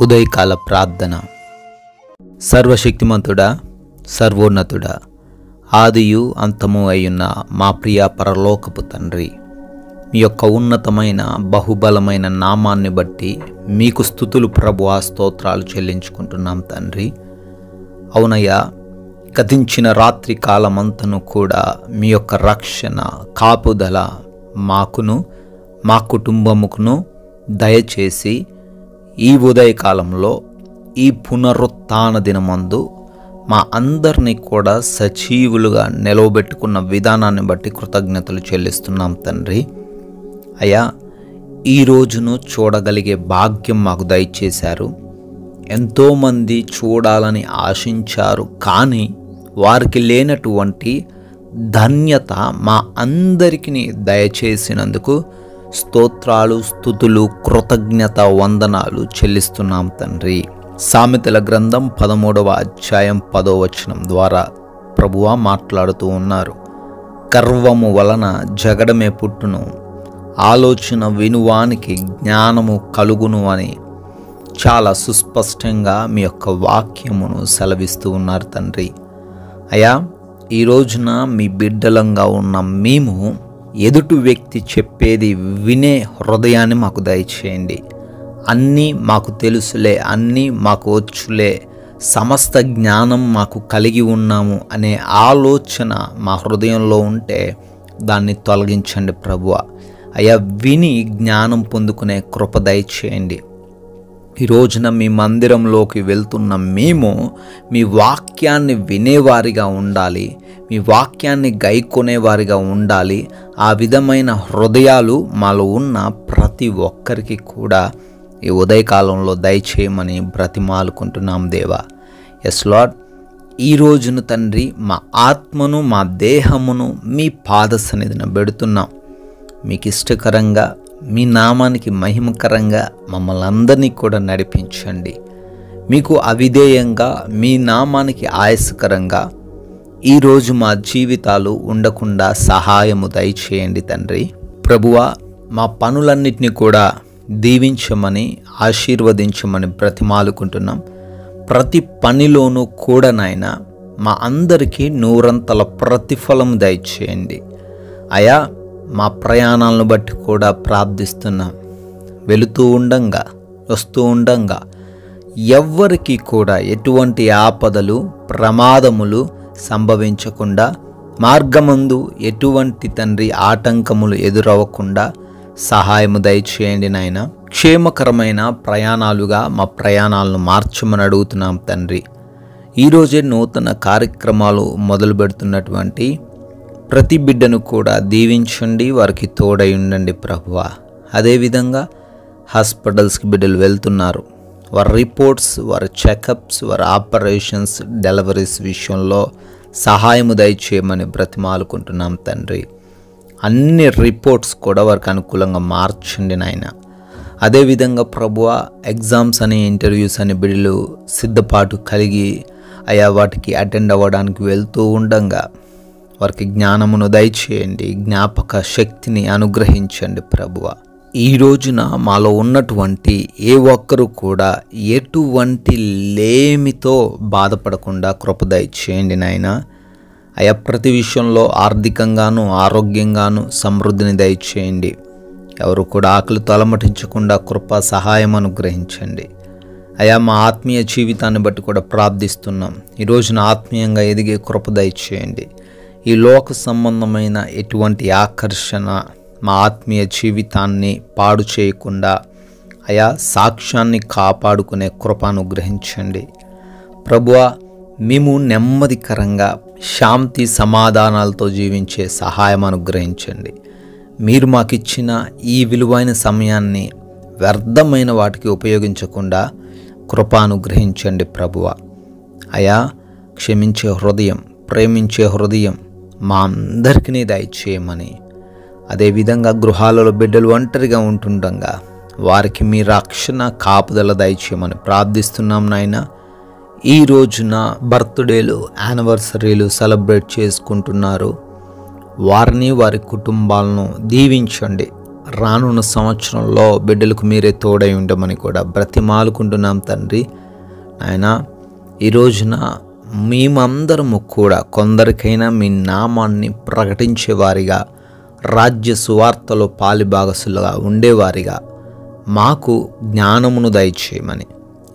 ఉదయకాల ప్రార్థన. సర్వశక్తిమంతుడా, సర్వోన్నతుడా, ఆదియు అంతము అయ్యున్న మా ప్రియ పరలోకపు తండ్రి, మీ యొక్క ఉన్నతమైన బహుబలమైన నామాన్ని బట్టి మీకు స్తుతులు ప్రభువా, స్తోత్రాలు చెల్లించుకుంటున్నాం తండ్రి. అవునయ్యా, గతించిన రాత్రి కాలమంతను కూడా మీ యొక్క రక్షణ కాపుదల మాకును మా కుటుంబముకును దయచేసి ఈ ఉదయకాలంలో ఈ పునరుత్థాన దినమందు మా అందరినీ కూడా సజీవులుగా నిలవబెట్టుకున్న విధానాన్ని బట్టి కృతజ్ఞతలు చెల్లిస్తున్నాం తండ్రి. అయ్యా, ఈ రోజును చూడగలిగే భాగ్యం మాకు దయచేశారు. ఎంతోమంది చూడాలని ఆశించారు, కానీ వారికి లేనటువంటి ధన్యత మా అందరికీ దయచేసినందుకు స్తోత్రాలు, స్తుతులు, కృతజ్ఞత వందనాలు చెల్లిస్తున్నాం తండ్రి. సామెతల గ్రంథం 13వ అధ్యాయం 10వ వచనం ద్వారా ప్రభువా మాట్లాడుతూ ఉన్నారు. గర్వము వలన జగడమే పుట్టును, ఆలోచన వినువానికి జ్ఞానము కలుగును అని చాలా సుస్పష్టంగా మీ యొక్క వాక్యమును సెలవిస్తూ ఉన్నారు తండ్రి. అయ్యా, ఈ రోజున మీ బిడ్డలంగా ఉన్న మేము ఎదుటి వ్యక్తి చెప్పేది వినే హృదయాన్ని మాకు దయచేయండి. అన్నీ మాకు తెలుసులే, అన్నీ మాకు వచ్చులే, సమస్త జ్ఞానం మాకు కలిగి ఉన్నాము అనే ఆలోచన మా హృదయంలో ఉంటే దాన్ని తొలగించండి ప్రభువా. అయ్యా, విని జ్ఞానం పొందుకునే కృప దయచేయండి. ఈ రోజున మీ మందిరంలోకి వెళ్తున్న మేము మీ వాక్యాన్ని వినేవారిగా ఉండాలి, మీ వాక్యాన్ని గైకొనేవారిగా ఉండాలి. ఆ విధమైన హృదయాలు మాలో ఉన్న ప్రతి ఒక్కరికి కూడా ఈ ఉదయకాలంలో దయచేయమని బ్రతిమాలుకుంటున్నాం దేవా. ఎస్ లార్డ్, ఈ రోజును తండ్రి మా ఆత్మను మా దేహమును మీ పాద సన్నిధిన పెడుతున్నాం. మీకు ఇష్టకరంగా, మీ నామానికి మహిమకరంగా మమ్మల్ని అందరినీ కూడా నడిపించండి. మీకు అవిధేయంగా, మీ నామానికి ఆయాసకరంగా ఈరోజు మా జీవితాలు ఉండకుండా సహాయము దయచేయండి తండ్రి. ప్రభువా, మా పనులన్నిటినీ కూడా దీవించమని, ఆశీర్వదించమని బ్రతిమాలుకుంటున్నాం. ప్రతి పనిలోనూ కూడా నాయన మా అందరికీ నూరంతల ప్రతిఫలం దయచేయండి. అయా, మా ప్రయాణాలను బట్టి కూడా ప్రార్థిస్తున్నాం. వెళుతూ ఉండంగా, వస్తూ ఉండంగా ఎవ్వరికి కూడా ఎటువంటి ఆపదలు, ప్రమాదములు సంభవించకుండా, మార్గమందు ఎటువంటి తండ్రి ఆటంకములు ఎదురవ్వకుండా సహాయము దయచేయండి నాయన. క్షేమకరమైన ప్రయాణాలుగా మా ప్రయాణాలను మార్చమని అడుగుతున్నాం తండ్రి. ఈరోజే నూతన కార్యక్రమాలు మొదలు పెడుతున్నటువంటి ప్రతి బిడ్డను కూడా దీవించండి, వారికి తోడై ఉండండి ప్రభువా. అదేవిధంగా హాస్పిటల్స్కి బిడ్డలు వెళ్తున్నారు, వారి రిపోర్ట్స్, వారి చెకప్స్, వారి ఆపరేషన్స్, డెలివరీస్ విషయంలో సహాయము దయచేయమని బ్రతిమాలుకుంటున్నాం తండ్రి. అన్ని రిపోర్ట్స్ కూడా వారికి అనుకూలంగా మార్చండి నాయన. అదేవిధంగా ప్రభువా, ఎగ్జామ్స్ అని, ఇంటర్వ్యూస్ అని బిడ్డలు సిద్ధపాటు కలిగి అయా వాటికి అటెండ్ అవ్వడానికి వెళ్తూ ఉండంగా వారికి జ్ఞానమును దయచేయండి, జ్ఞాపక శక్తిని అనుగ్రహించండి ప్రభువా. ఈ రోజున మాలో ఉన్నటువంటి ఏ ఒక్కరు కూడా ఎటువంటి లేమితో బాధపడకుండా కృప దయచేయండి నాయన. అయా, ప్రతి విషయంలో ఆర్థికంగాను, ఆరోగ్యంగాను సమృద్ధిని దయచేయండి. ఎవరు కూడా ఆకలితో అలమటించకుండా కృప సహాయం అనుగ్రహించండి. అయా, మా ఆత్మీయ జీవితాన్ని బట్టి కూడా ప్రార్థిస్తున్నాం. ఈ రోజున ఆత్మీయంగా ఎదిగే కృప దయచేయండి. ఈ లోక సంబంధమైన ఎటువంటి ఆకర్షణ మా ఆత్మీయ జీవితాన్ని పాడు చేయకుండా అయా సాక్ష్యాన్ని కాపాడుకునే కృప అనుగ్రహించండి ప్రభువా. మేము నెమ్మదికరంగా శాంతి సమాధానాలతో జీవించే సహాయం అనుగ్రహించండి. మీరు మాకిచ్చిన ఈ విలువైన సమయాన్ని వ్యర్థమైన వాటికి ఉపయోగించకుండా కృప అనుగ్రహించండి ప్రభువా. అయా, క్షమించే హృదయం, ప్రేమించే హృదయం మా అందరికీ దయచేయమని, అదేవిధంగా గృహాలలో బిడ్డలు ఒంటరిగా ఉంటుండగా వారికి మీ రక్షణ కాపుదల దయచేయమని ప్రార్థిస్తున్నాం నాయన. ఈ రోజున బర్త్డేలు, యానివర్సరీలు సెలబ్రేట్ చేసుకుంటున్నారు. వారిని, వారి కుటుంబాలను దీవించండి, రానున్న సంవత్సరంలో బిడ్డలకు మీరే తోడై ఉండమని కూడా బ్రతిమాలుకుంటున్నాం తండ్రి. ఆయన ఈ రోజున మేమందరము కూడా కొందరికైనా మీ నామాన్ని ప్రకటించేవారిగా, రాజ్య సువార్తలో పాలిభాగసులుగా ఉండేవారిగా మాకు జ్ఞానమును దయచేయమని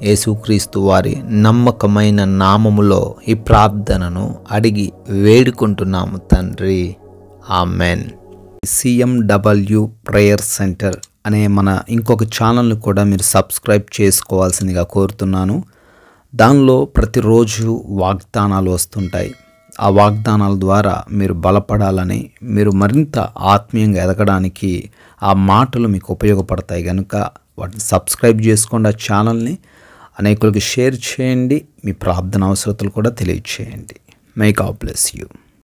యేసుక్రీస్తు వారి నమ్మకమైన నామములో ఈ ప్రార్థనను అడిగి వేడుకుంటున్నాము తండ్రి. ఆమెన్. CMW ప్రేయర్ సెంటర్ అనే మన ఇంకొక ఛానల్ని కూడా మీరు సబ్స్క్రైబ్ చేసుకోవాల్సిందిగా కోరుతున్నాను. దానిలో ప్రతిరోజు వాగ్దానాలు వస్తుంటాయి. ఆ వాగ్దానాల ద్వారా మీరు బలపడాలని, మీరు మరింత ఆత్మీయంగా ఎదగడానికి ఆ మాటలు మీకు ఉపయోగపడతాయి కనుక వాటిని సబ్స్క్రైబ్ చేసుకోండి. ఆ ఛానల్ని అనేకులకు షేర్ చేయండి. మీ ప్రార్థన అవసరతలు కూడా తెలియచేయండి. May God bless you.